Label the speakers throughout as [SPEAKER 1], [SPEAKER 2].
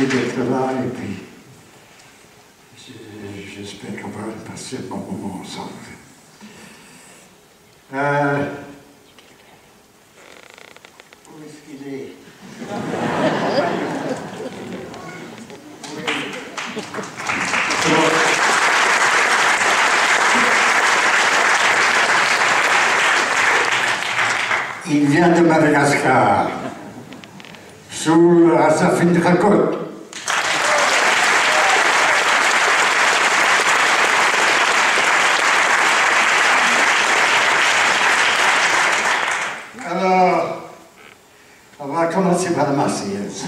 [SPEAKER 1] merci d'être là et puis j'espère qu'on va passer un bon moment ensemble. Où est-ce qu'il est? Il vient de Madagascar, sous la Safindrakote. Alors, on va commencer par la Marseillaise,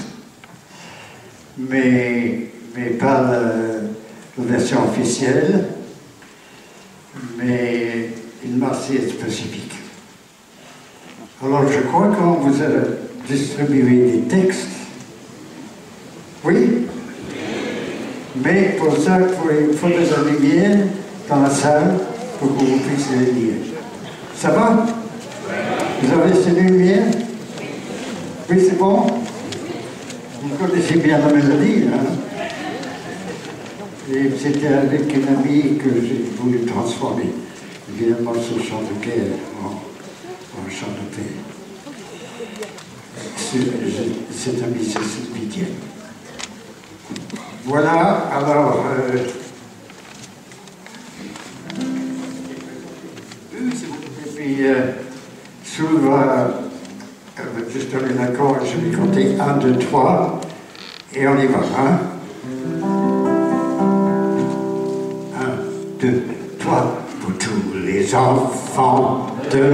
[SPEAKER 1] mais pas la version officielle, mais une Marseillaise spécifique. Alors, je crois qu'on vous a distribué des textes. Oui? Mais pour ça, il faut des lumières dans la salle pour que vous puissiez les lire. Ça va? Vous avez ces lumières? Oui, c'est bon? Vous connaissez bien la mélodie, hein? Et c'était avec une amie que j'ai voulu transformer, évidemment, ce chant de guerre en chant de paix. Cette amie, c'est Sylvie. Voilà, alors... et puis, sous juste donner l'accord, je vais compter 1, 2, 3, et on y va, hein? 1, 2, 3, pour tous les enfants de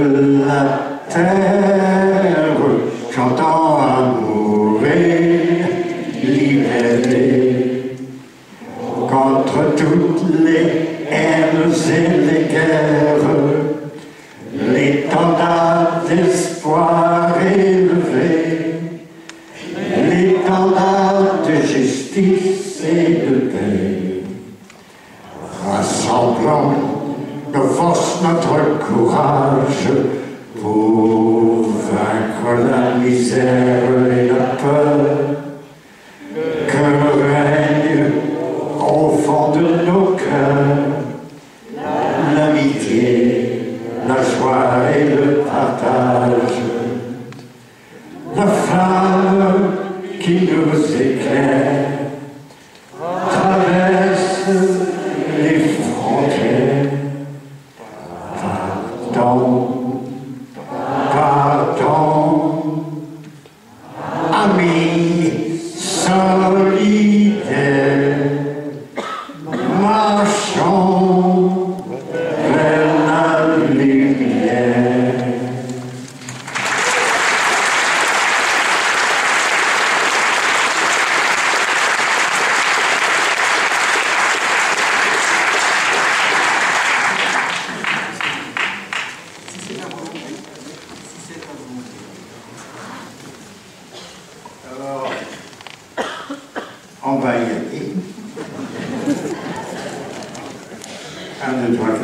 [SPEAKER 1] la terre, chantant amour et libéré, contre toutes les haines et les guerres, l'étendard d'espoir élevé, l'étendard de justice et de paix, rassemblant de force notre courage pour vaincre la misère et la peur, que règne au fond de nos cœurs l'amitié, la joie et le partage, la flamme qui nous éclaire, traverse les frontières. Pardon, pardon, amis solidaires, marchons vers la lumière. Alors, on va y aller. 1, 2, 3, 4.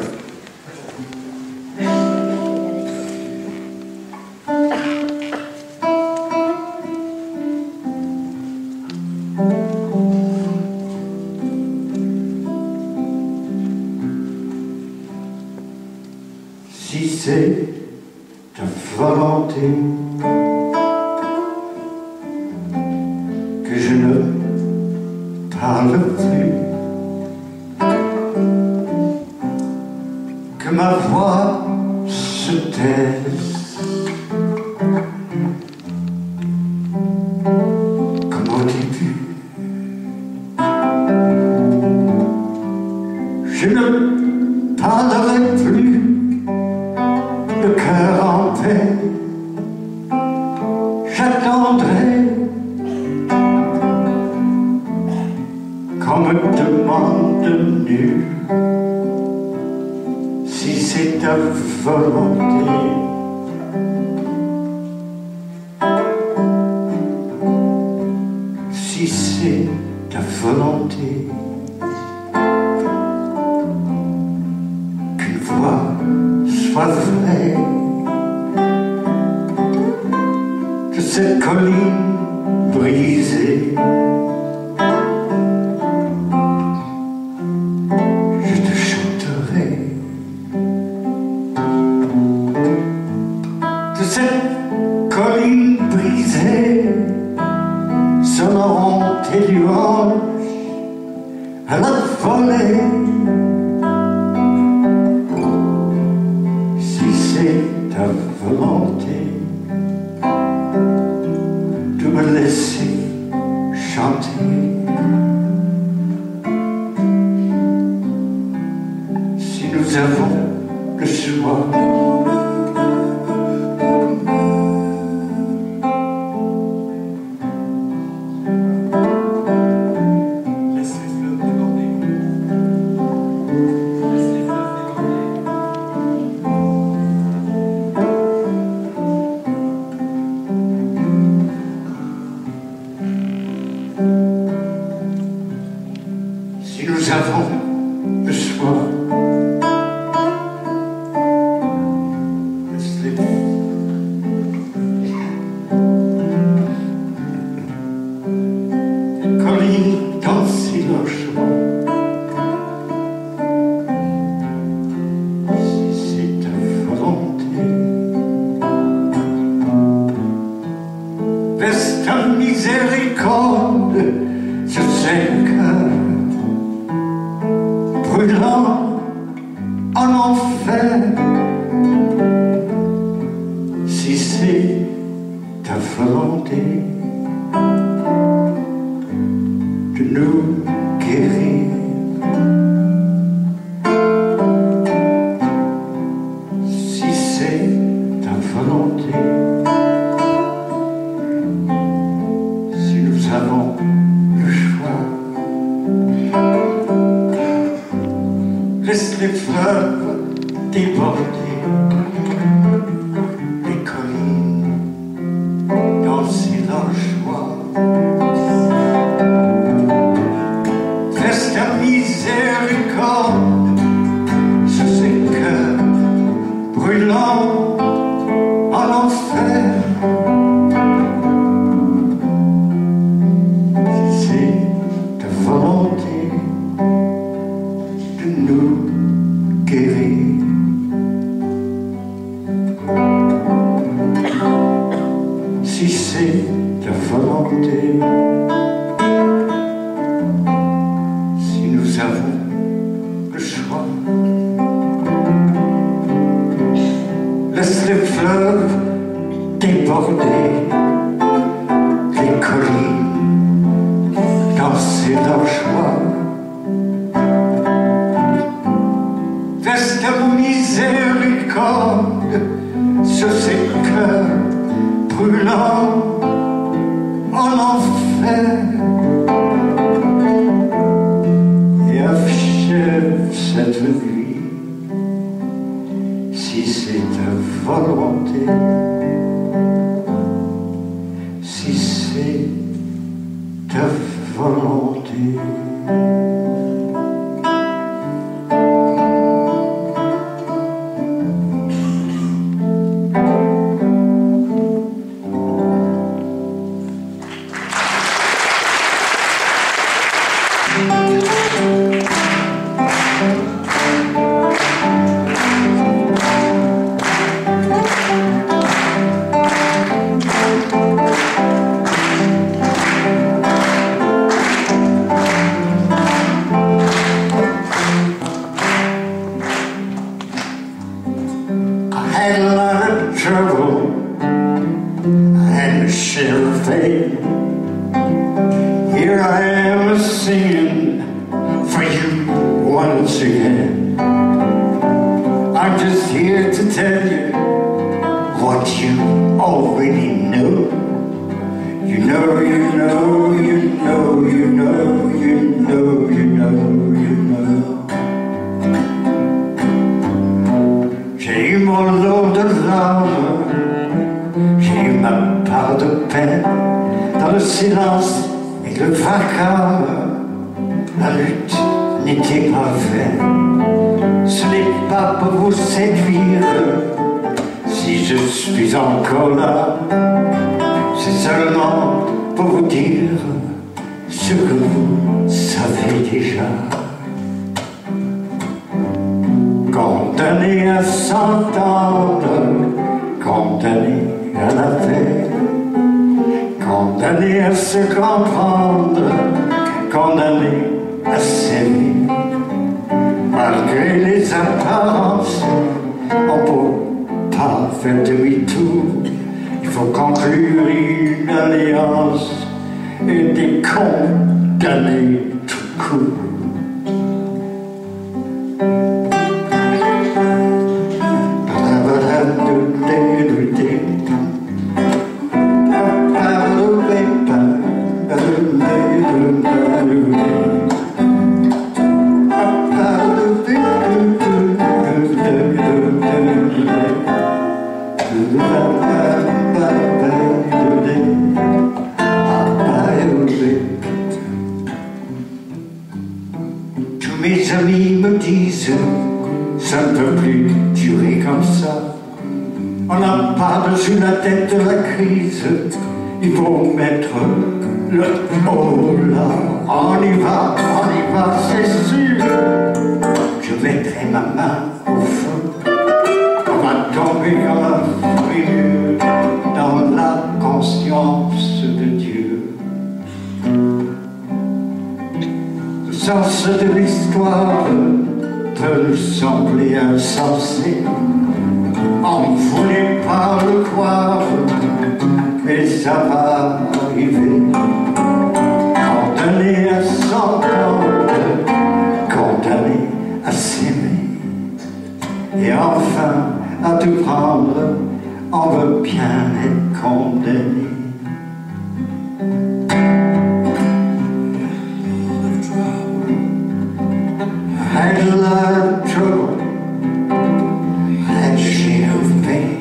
[SPEAKER 1] Si c'est ta volonté que je ne parle plus, que ma voix se taise, comme au début, je ne parlerai plus, le cœur en paix, j'attendrai qu'on me demande nu si c'est ta volonté. Si c'est ta volonté qu'une voix soit vraie, que cette colline brisée me laisser chanter. Si nous avons le choix, nous avons le choix. Les collines dansent leur choix. Si c'est ta volonté, verse ta miséricorde sur ces cœurs brûlant en enfer. Si c'est ta volonté de nous guérir, si c'est ta volonté, si nous avons le choix, laisse les fleuves déborder, les collines danser leur joie. Verse ta miséricorde sur ces cœurs brûlants en enfer. Si c'est ta volonté de nous guérir, si c'est ta volonté, si nous avons le choix, laisse les fleuves déborder, les collines danser leur joie. Verse ta miséricorde sur ces cœurs brûlants en enfer, et achève cette nuit, si c'est ta volonté, si c'est ta volonté. I had a lot of trouble, I had to share a fate. Here I am singing for you once again. I'm just here to tell you what you already know. You know, you know, you know, you know, you know, you know, you know. J'ai eu mon lot de larmes, j'ai eu ma part de peine. Dans le silence et le vacarme, la lutte n'était pas vaine. Ce n'est pas pour vous séduire si je suis encore là. C'est seulement pour vous dire ce que vous savez déjà. Condamné à s'entendre, condamné à la paix, condamné à se comprendre, condamné à s'aimer. Malgré les apparences, on ne peut pas faire demi-tour. Il faut conclure une alliance et des condamnés tout court. Tous mes amis me disent, ça ne peut plus durer comme ça. On n'a pas dessus la tête de la crise, il faut mettre le haut là. On y va, c'est sûr. Je mettrai ma main au feu, on va tomber comme un fruit dans la conscience de Dieu. Le sens de l'histoire peut nous sembler insensé. On ne voulait pas le croire, mais ça va arriver. Condamné à s'entendre, condamné à s'aimer. Et enfin, à tout prendre, on veut bien être condamné. I had a lot of trouble, I had a share of pain.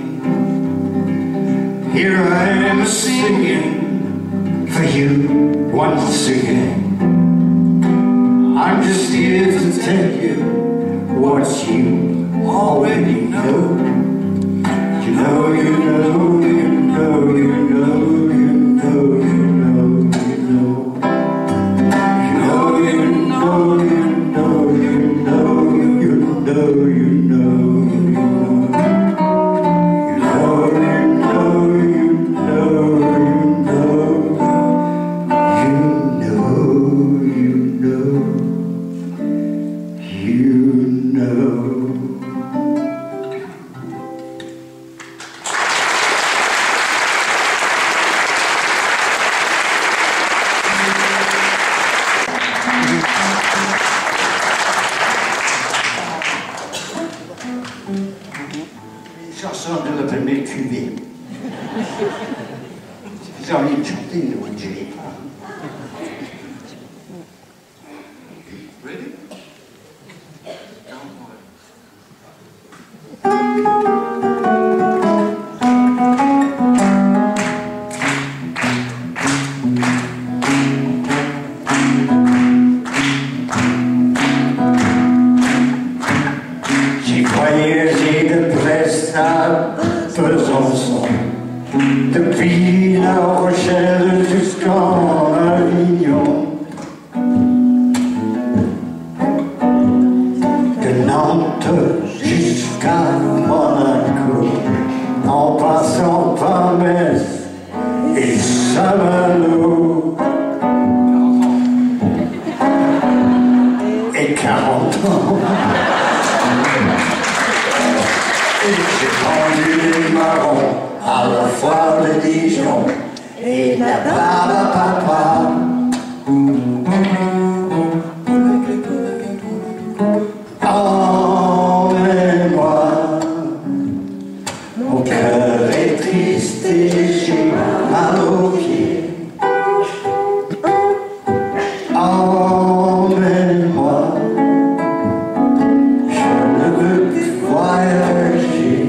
[SPEAKER 1] Here I am singing for you once again. I'm just here to tell you what you already know. You know, you know, you know, you know, you know, you know, you know. You know, you know, you know, you know, you know, you know, you know. You know, you know, you know, you know, you know. Une chanson de la première cuvée. Si vous avez envie de chanter, ne vous gênez pas. Ready? J'y croyais et de Brest à Besançon, depuis La Rochelle jusqu'en Avignon, de Nantes jusqu'à Monaco, en passant par Metz et Saint-Malo. Et 40 ans. Et j'ai vendu les marrons à la foire de Dijon et la papa. Emmène-moi, mon cœur est triste et j'ai mal aux pieds. Emmène-moi, je ne veux plus voyager.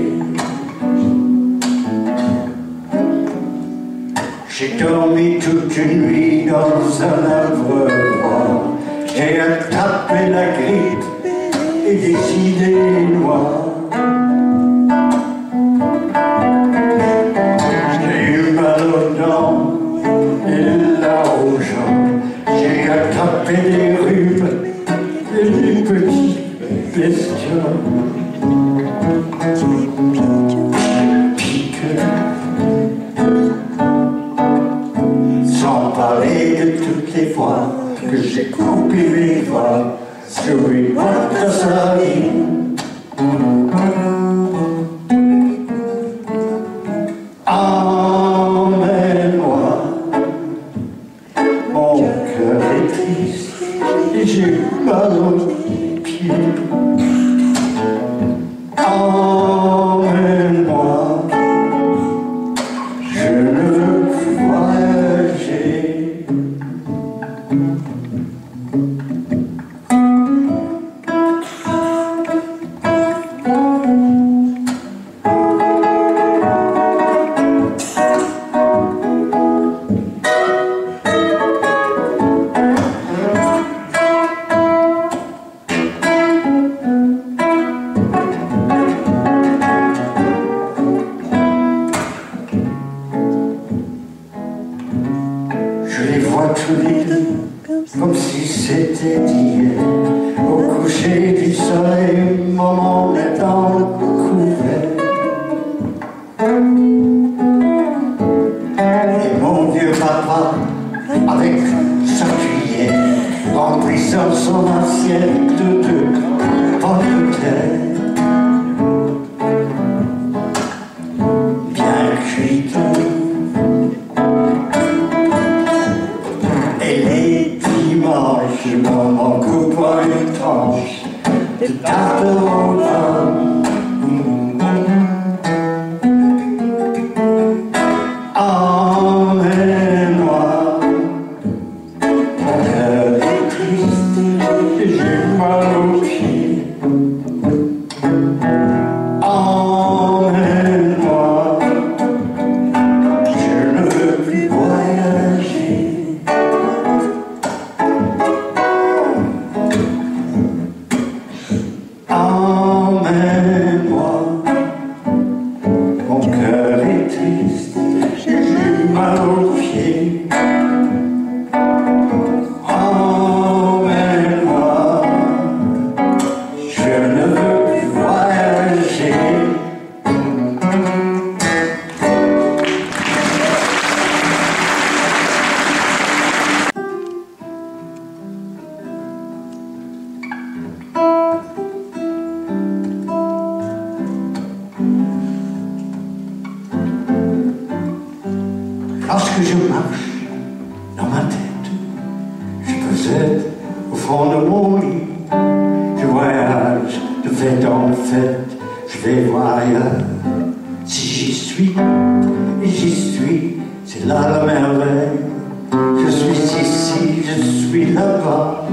[SPEAKER 1] J'ai dormi toute une nuit dans un abreuvoir. J'ai attrapé la grippe et des idées noires. J'ai eu mal aux dents et la rougeole. J'ai attrapé des rhumes et des petits bestioles. Pique. Sans parler de toutes les fois que j'ai coupé mes doigts sur une boîte de saline. Emmène-moi, Je les vois tous les deux, comme si c'était hier. Au coucher du soleil, maman est dans le couvert. Et mon vieux papa, avec sa cuillère, remplissant son assiette de pommes de terre. Bien cuite. Et les dimanches, maman coupe une tranche de tarte aux pommes. Lorsque je marche dans ma tête, je peux être au fond de mon lit. Je voyage de fête en fête, je vais voir ailleurs. Si j'y suis, et j'y suis, c'est là la merveille. Je suis ici, je suis là-bas,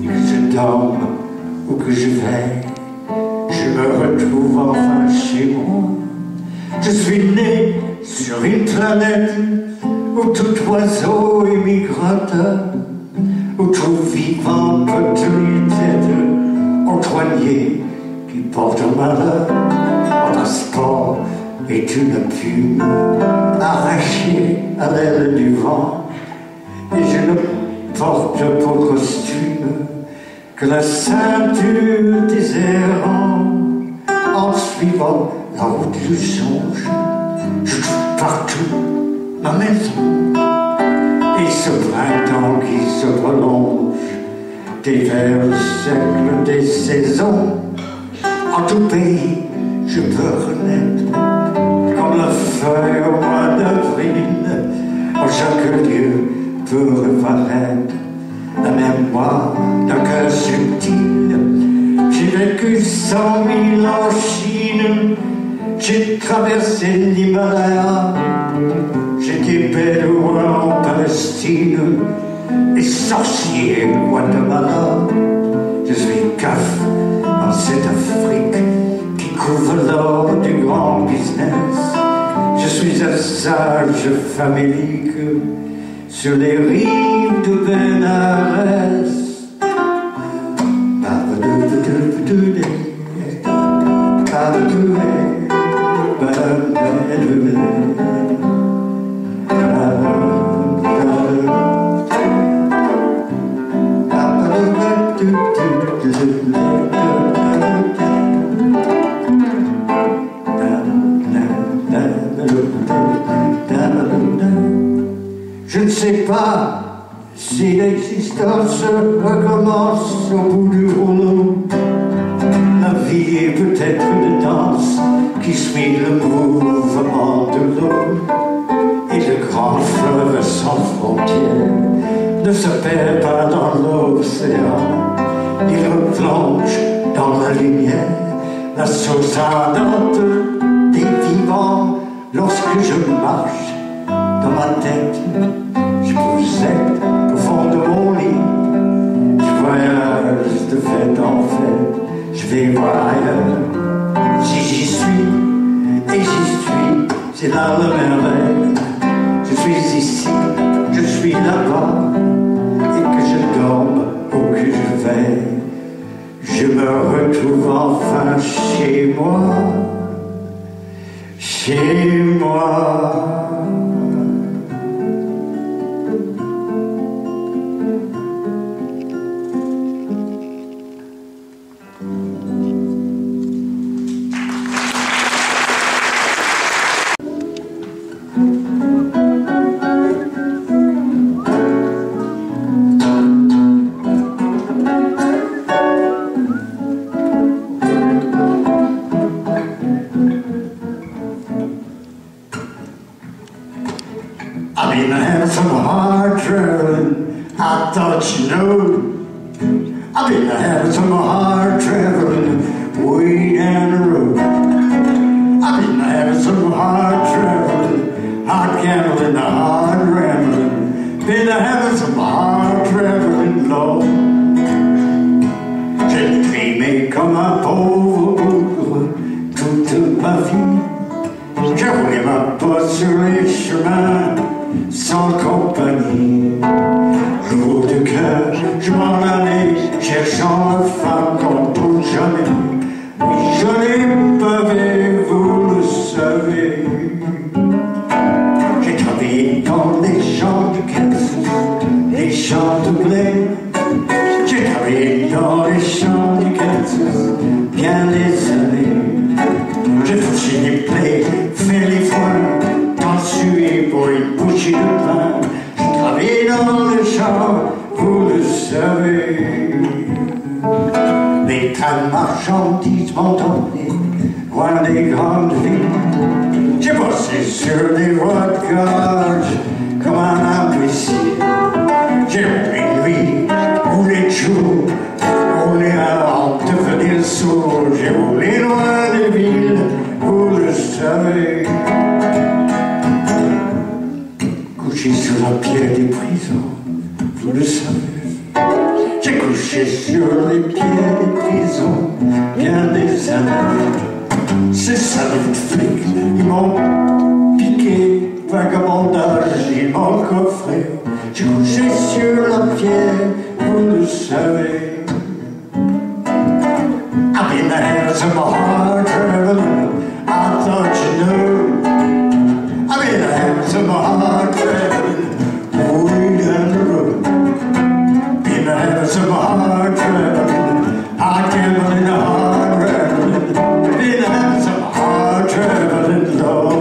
[SPEAKER 1] et que je dorme ou que je veille, je me retrouve enfin chez moi. Je suis né sur une planète où tout oiseau est migrateur, où tout vivant peut tenir tête au douanier qui porte malheur. Mon passeport est une plume arrachée à l'aile du vent, et je ne porte pour costume que la ceinture des errants. En suivant la route du songe, je trouve partout ma maison, et ce printemps qui se prolonge dévers le cercle des saisons. En tout pays, je peux renaître comme la feuille au mois d'avril. En chaque lieu peut reparaître la mémoire d'un cœur subtil. J'ai vécu 100 000 ans en Chine, j'ai traversé l'Himalaya, j'étais bédouin en Palestine et sorcier au Guatemala. Je suis CAF dans cette Afrique qui couvre l'or du grand business. Je suis un sage famélique sur les rives de Benares. Je ne sais pas si l'existence recommence au bout du rouleau. La vie est peut-être une danse qui suit le mouvement de l'eau. Et le grand fleuve sans frontières ne se perd pas dans l'océan. Il replonge dans la lumière, la source ardente des vivants. Lorsque je marche dans ma tête, je poussette au fond de mon lit. Je voyage de fête en fête, je vais voir ailleurs. Si j'y suis, et j'y suis, c'est là la merveille. Je suis ici, je suis là-bas, et que je dorme ou que je veille, je me retrouve enfin chez moi. Chez moi. thought you know I've been having some hard traveling way down the road. I've been having some hard traveling, hard gambling, hard rambling. Been having some hard traveling, Lord. J'ai trimé comme un pauvre toute ma vie. Je roulais ma poste sur les chemins sans compagnie. Lourd de cœur, je m'en allais cherchant la femme qu'on trouve jamais. Oui, je l'ai pavé, vous le savez. J'ai travaillé dans les champs de caisse, les champs de blé. J'ai travaillé dans les champs de caisse bien des années. J'ai fauché les plaies, fait les foins, tant sué pour une bouchée de pain. J'ai travaillé dans les champs, vous le savez. Les trains de marchandises m'ont emmené loin des grandes villes. J'ai bossé sur les voies de garage comme un imbécile. J'ai roulé nuit, roulé jour, roulé avant de devenir sourd. J'ai roulé loin des villes, vous le savez. Couché sur la pierre des prisons, vous le savez. J'ai couché sur les pierres des prisons bien des années. Ces salauds de flics, ils m'ont piqué, vagabondage, ils m'ont coffré. J'ai couché sur la pierre, vous le savez. I've been having some hard traveling, I thought you knew. I've been having some hard traveling, way down the road. Been having some hard traveling, hard gambling, hard traveling. Been having some hard traveling, Lord.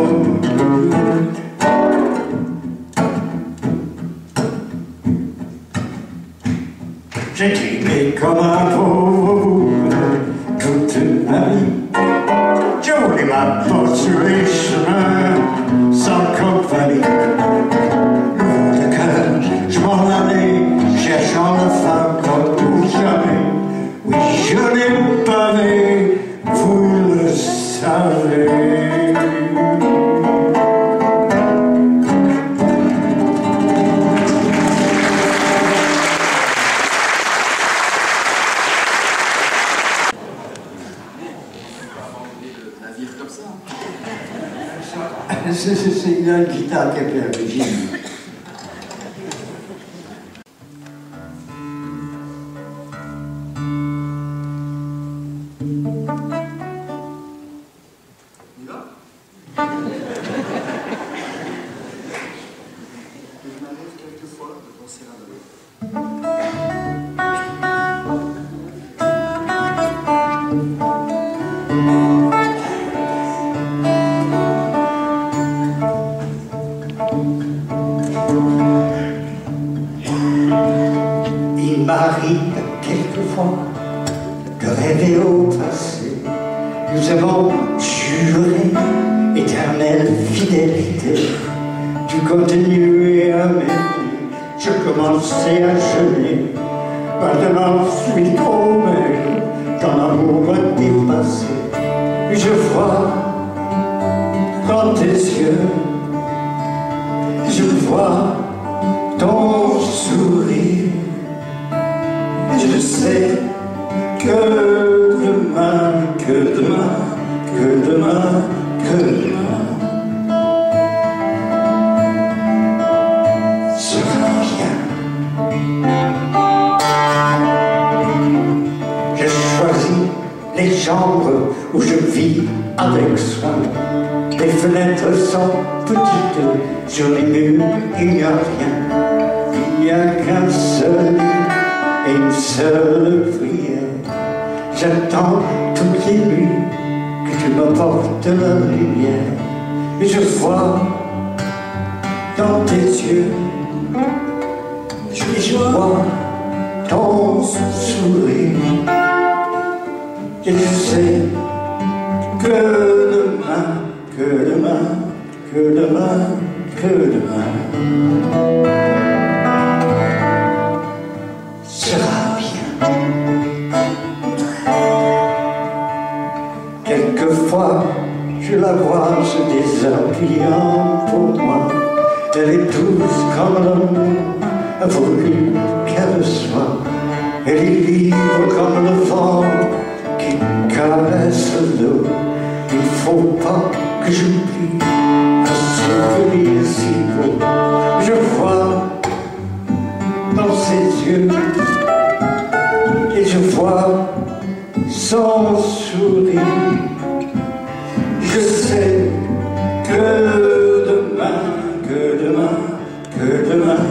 [SPEAKER 1] J'ai trimé comme un pauvre toute ma vie. J'ai roulé ma porte sur les chemins sans compagnie. Lourd de cœur, je m'en allais cherchant la femme comme pour jamais. Oui, je l'ai pavé, vous le savez. C'est une guitare qui a fait un régime.
[SPEAKER 2] On y va? Il m'arrive quelquefois de penser à l'autre.
[SPEAKER 1] Il m'arrive quelquefois de rêver au passé. Nous avons juré éternelle fidélité. Tu continuais à m'aimer, je commençais à jeûner. Maintenant, je suis tombé, ton amour m'a dépassé. Je vois dans tes yeux, je vois ton sourire. Je sais que demain, que demain, que demain, que demain sera bien. J'ai choisi les chambres où je vis avec soin. Les fenêtres sont petites, sur les murs il n'y a rien. Il n'y a qu'un seul lit et une seule prière. J'attends toutes les nuits que tu m'apportes la lumière. Et je vois dans tes yeux, je vois ton sourire. Et je sais que demain, que demain, que demain, que demain déshabillante pour moi. Elle est douce comme l'amour, voulu qu'elle soit. Elle est libre comme le vent qui caresse l'eau. Il ne faut pas que j'oublie un souvenir si beau. Je vois dans ses yeux et je vois son sourire. Je sais que demain, que demain, que demain,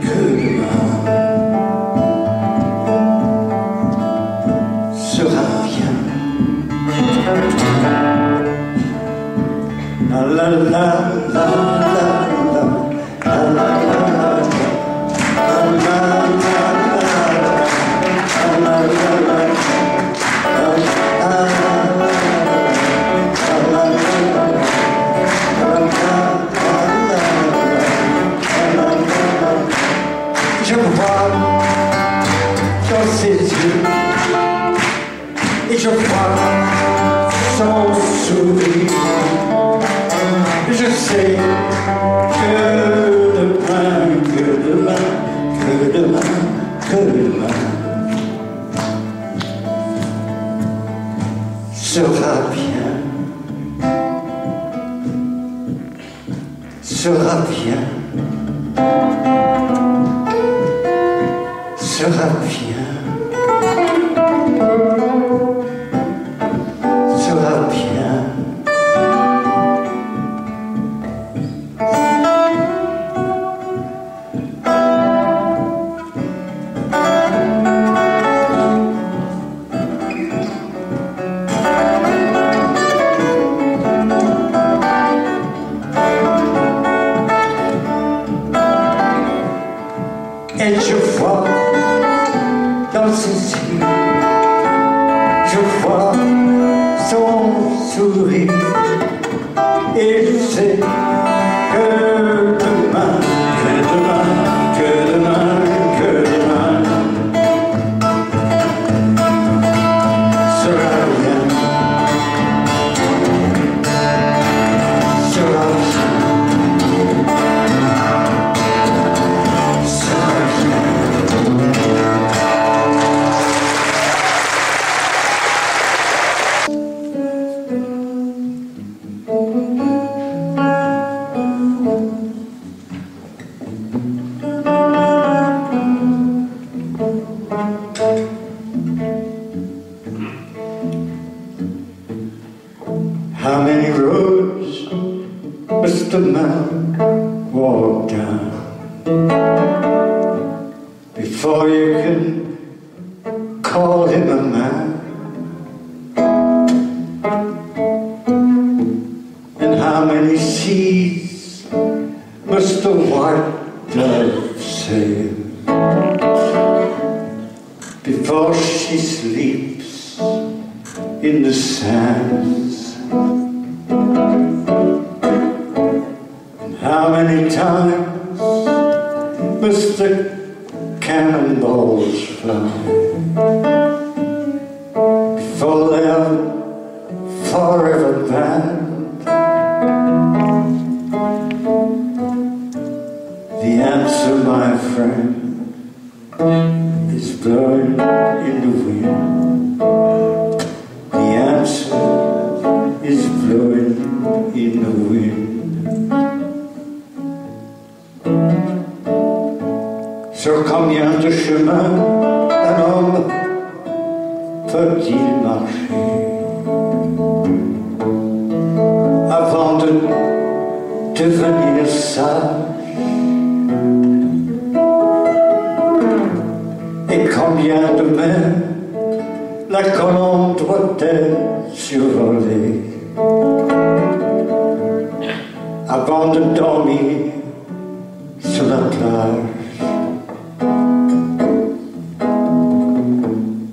[SPEAKER 1] que demain sera bien. La la la la la la la la. Je vois dans ses yeux et je vois son sourire. Je sais que demain, que demain, que demain, que demain sera bien, sera bien, sera bien, sera bien. Et je vois dans ses yeux, je vois son sourire, et je sais que demain, que demain, que demain, que demain sera bien, sera bien. How many roads must a man walk down before you can call him a man? And how many seas must the white dove sail before she sleeps in the sands? And how many times must the cannonballs fly before they are forever banned? The answer, my friend, is blowing in the wind. The answer is blowing in the wind. Sur combien de chemins un homme peut-il marcher avant de devenir sage? Et combien de mers la colombe doit-elle survoler avant de dormir sur la plage?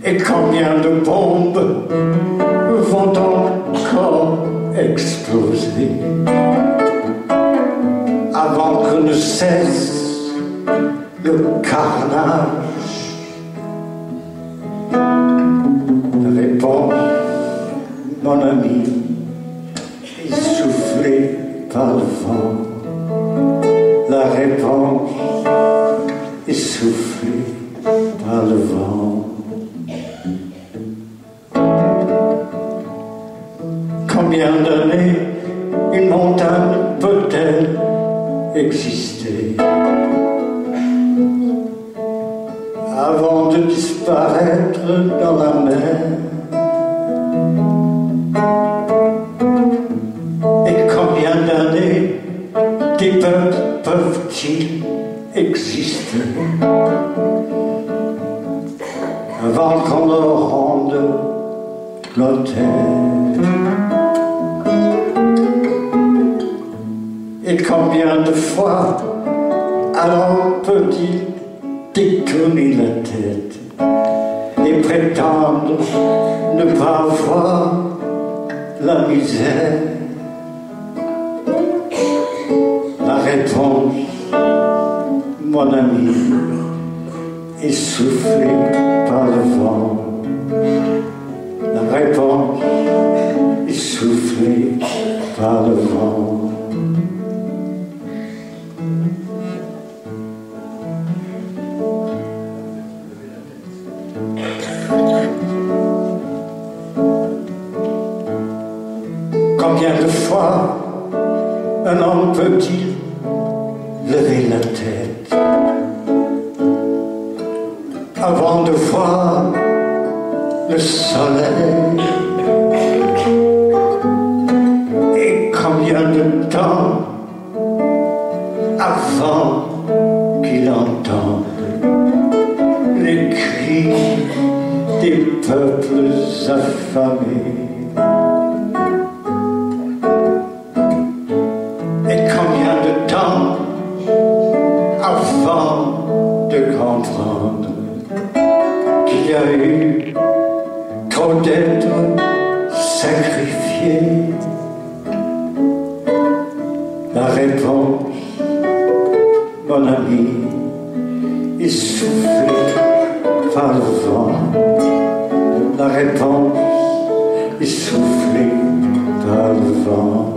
[SPEAKER 1] Et combien de bombes vont encore exploser avant que ne cesse le carnage? Réponds, mon ami, essoufflé
[SPEAKER 3] par le vent. La réponse est soufflée par le vent. Combien d'années une montagne peut-elle exister avant de disparaître dans la mer? Et combien d'années des peuples peuvent-ils exister avant qu'on leur rende l'autel? Et combien de fois alors peut-il détourner la tête et prétendre ne pas voir la misère? La réponse, mon ami, est soufflée par le vent. La réponse est soufflée par le vent. Combien de fois un homme peut-il lever la tête avant de voir le soleil? Et combien de temps avant qu'il entende les cris des peuples affamés? Avant de comprendre qu'il y a eu trop d'êtres sacrifiés. La réponse, mon ami, est soufflée par le vent. La réponse est soufflée par le vent.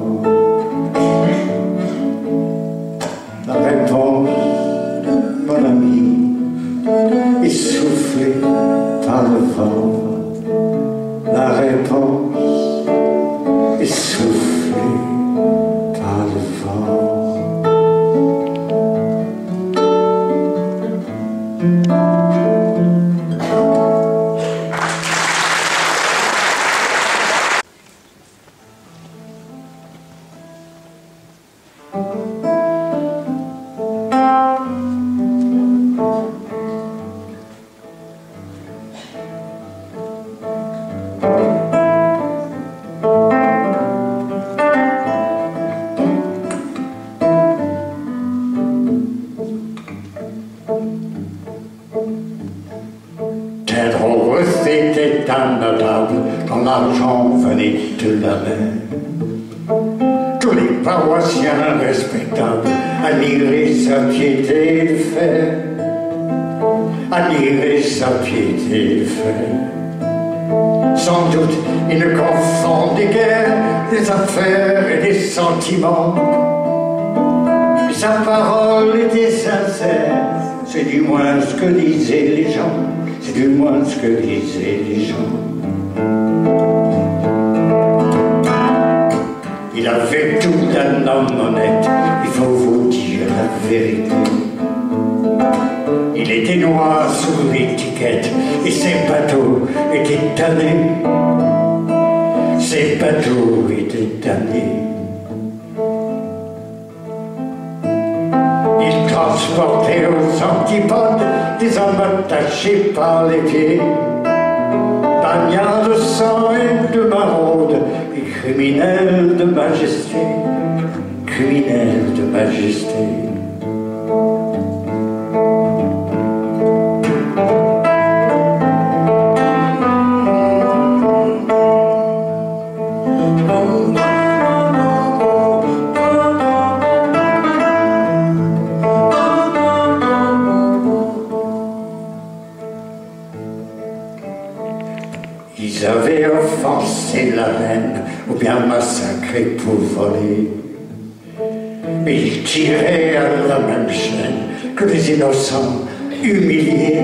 [SPEAKER 3] La réponse, mon ami, est soufflée par le vent. La réponse est soufflée par le vent. C'était notable quand l'argent venait de la mer. Tous les paroissiens respectables admiraient sa piété de fer, admiraient sa piété de fer. Sans doute, ils ne confondaient guère des affaires et des sentiments. Sa parole était sincère, c'est du moins ce que disaient les gens. C'est du moins ce que disaient les gens. Il avait tout d'un homme honnête, il faut vous dire la vérité. Il était noir sous l'étiquette et ses bateaux étaient tannés. Ses bateaux étaient tannés. Il transportait aux antipodes des hommes attachés par les pieds, bagnards de sang et de maraude, et criminels de majesté, criminels de majesté. Ils avaient offensé la reine ou bien massacré pour voler. mais il tirait à la même chaîne que des innocents humiliés,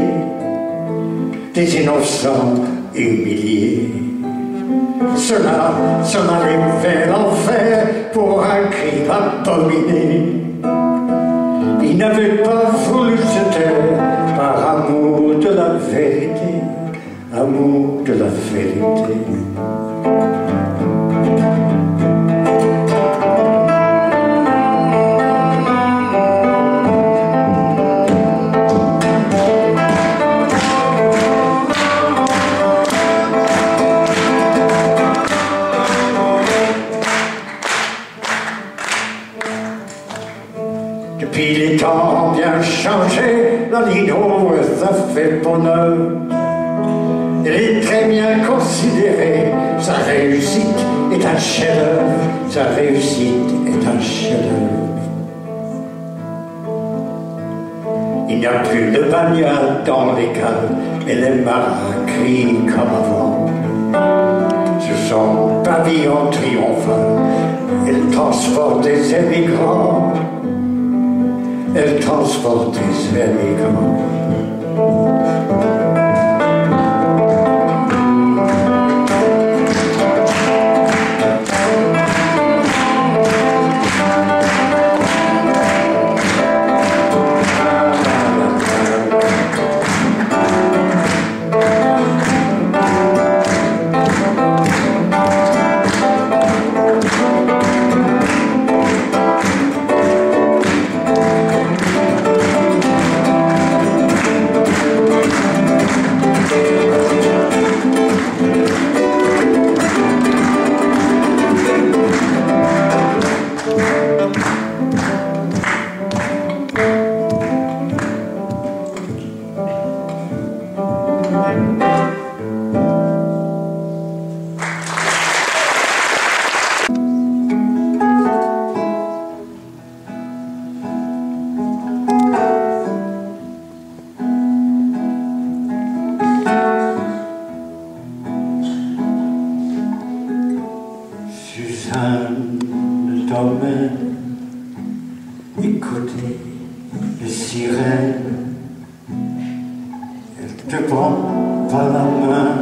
[SPEAKER 3] des innocents humiliés. Cela s'en allait vers l'enfer pour un crime abominé. Il n'avait pas voulu se taire par amour de la vérité, amour de la vérité. Depuis les temps bien changés, la Linoise a fait bonheur. Elle est très bien considérée, sa réussite est un chef-d'œuvre, sa réussite est un chef-d'œuvre. Il n'y a plus de bagnole dans les cales, et les marins crient comme avant. Ce sont pavillons triomphants, elle transporte des émigrants. Elle transporte des émigrants. Écoutez les sirènes, elles te prennent par la main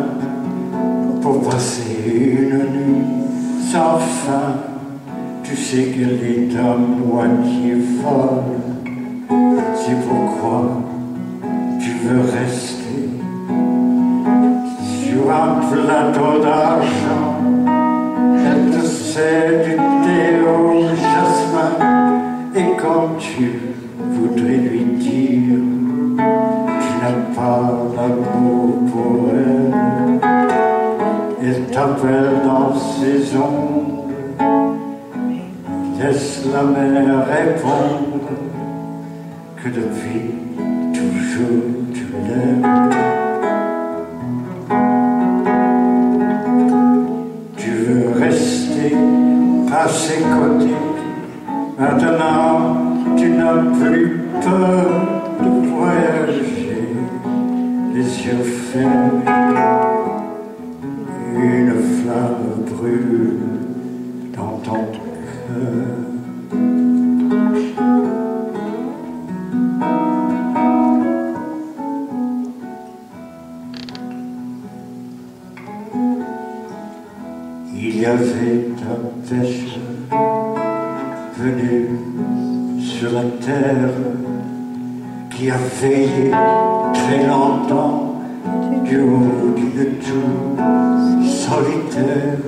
[SPEAKER 3] pour passer une nuit sans fin. Tu sais qu'elle est à moitié folle, c'est pourquoi tu veux rester sur un plateau d'argent. Elle te sert du thé au jasmin. Et quand tu voudrais lui dire tu n'as pas d'amour pour elle, elle t'appelle dans ses ongles, laisse la mer répondre que depuis toujours tu l'aimes. Tu veux rester à ses côtés. Maintenant, tu n'as plus peur de voyager, les yeux fermés, une flamme brûle dans ton cœur. Il y avait un pêcheur venu sur la terre qui a veillé très longtemps du haut d'une tour solitaire.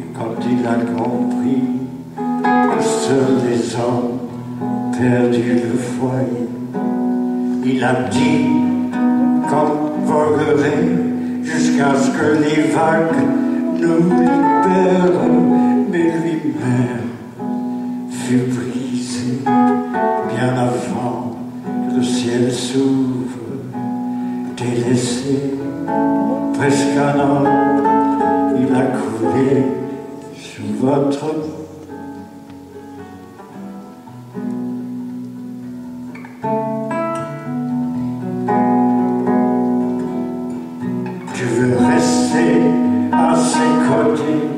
[SPEAKER 3] Et quand il a compris que seuls les hommes perdu le foyer, il a dit qu'on volerait jusqu'à ce que les vagues nous libèrent. Mais lui-même fut brisé bien avant que le ciel s'ouvre, délaissé presque un an, il a coulé sous votre Tu veux rester à ses côtés.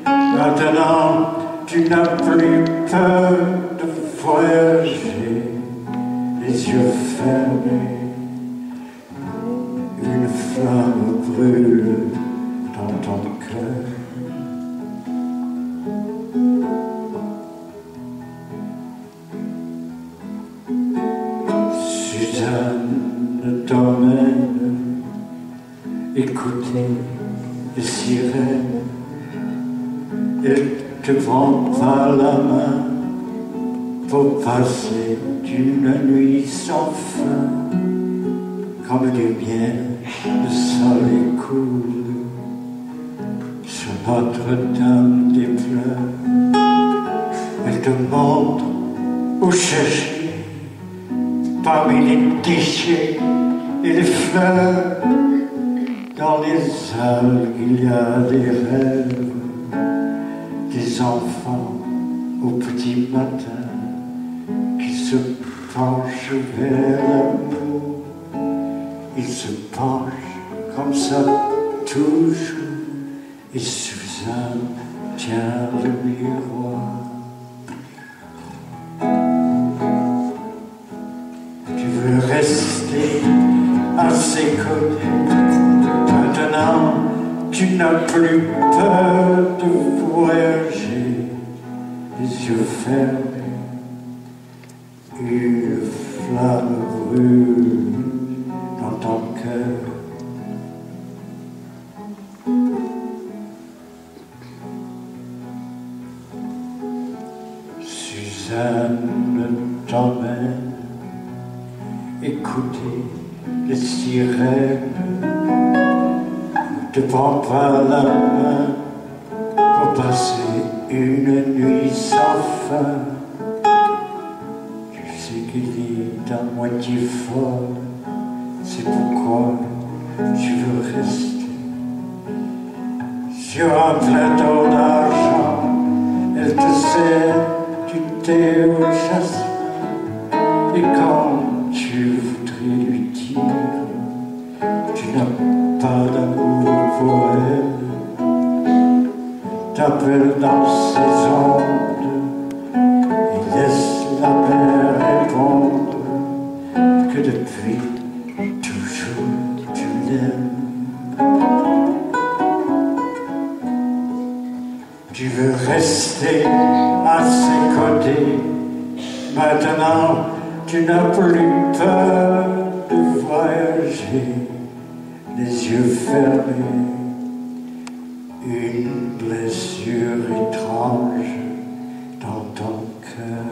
[SPEAKER 3] Maintenant, tu n'as plus
[SPEAKER 1] peur de voyager, les yeux fermés. Une flamme brûle dans ton cœur. Suzanne t'emmène écouter les sirènes. Elle te prend par la main pour passer d'une nuit sans fin. Comme du miel, le soleil coule sur Notre-Dame des Pleurs. Elle te montre où chercher parmi les déchets et les fleurs. Dans les algues, il y a des rêves, des enfants au petit matin qui se penchent vers l'amour. Ils se penchent comme ça toujours, et Suzanne tient le miroir. Tu veux rester à ses côtés. Maintenant, tu n'as plus peur de voyager, les yeux fermés. Une flamme brûle dans ton cœur. Suzanne t'emmène écouter les sirènes. Te prends par la main pour passer une nuit sans fin. Tu sais qu'il est à moitié folle, c'est pourquoi tu veux rester. Sur un plateau d'argent, elle te sert du thé au jasmin. Et quand tu voudrais lui dire, tu n'as pas d'amour pour elle, t'appelle dans ses ondes et laisse la mer répondre que depuis toujours tu l'aimes. Tu veux rester à ses côtés. Maintenant, tu n'as plus peur de voyager, les yeux fermés. Une blessure étrange dans ton cœur.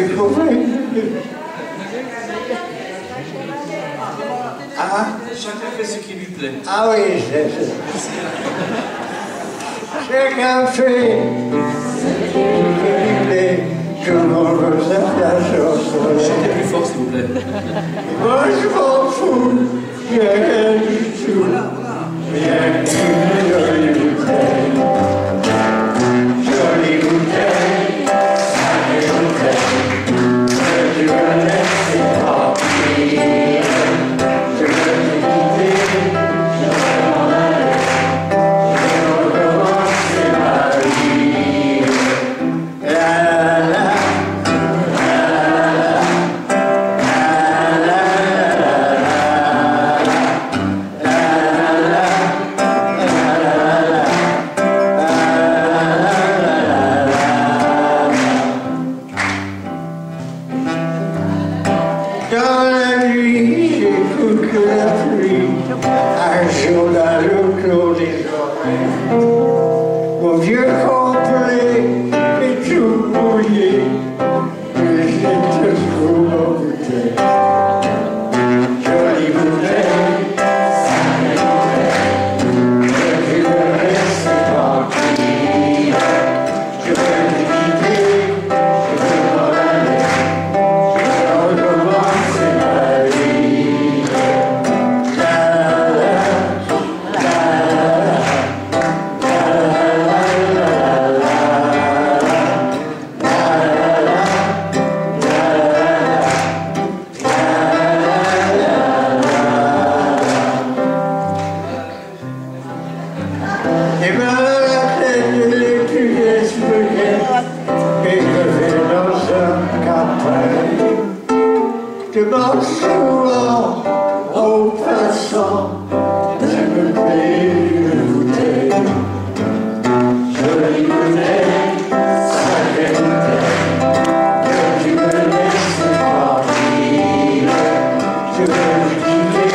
[SPEAKER 3] avez compris? Ah?
[SPEAKER 2] Chacun fait ce qui lui plaît.
[SPEAKER 3] Ah oui, c'est ça. Chacun fait ce qui lui plaît. Tout le monde veut sa place au soleil.
[SPEAKER 2] Chantez plus fort, s'il vous plaît.
[SPEAKER 3] Moi, je m'en fous. J'ai rien du tout. Rien qu'une jolie bouteille. Jolie bouteille. Sacrée bouteille. Que tu vas laisser partir. Je veux te quitter. Je veux m'en aller. Je veux recommencer ma vie. La la la. Dans la nuit, j'écoute la pluie, un jour dans le clos des oreilles. Mon vieux complet est tout mouillé, mais j'ai toujours ma bouteille. Jolie bouteille, sacrée bouteille, que tu veux laisser partir. Je veux te quitter, je veux m'en aller. Recommencer ma vie. La la et ben la tête les plus expliquées et je vais dans un café. Je demande souvent aux passants de me payer une bouteille. Jolie bouteille, sacrée bouteille, que tu me laisses partir. Je veux te quitter,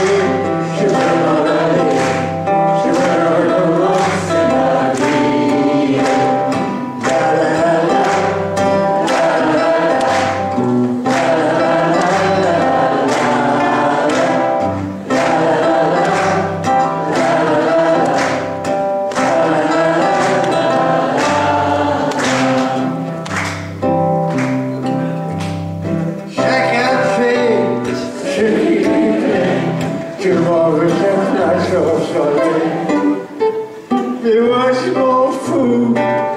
[SPEAKER 3] je veux m'en aller, je veux recommencer ma vie. La la la. Chacun fait ce qui lui plaît. Tout le monde veut sa place au soleil. Mais moi je m'en fous,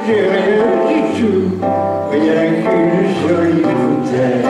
[SPEAKER 3] j'ai rien du tout. Rien qu'une jolie bouteille.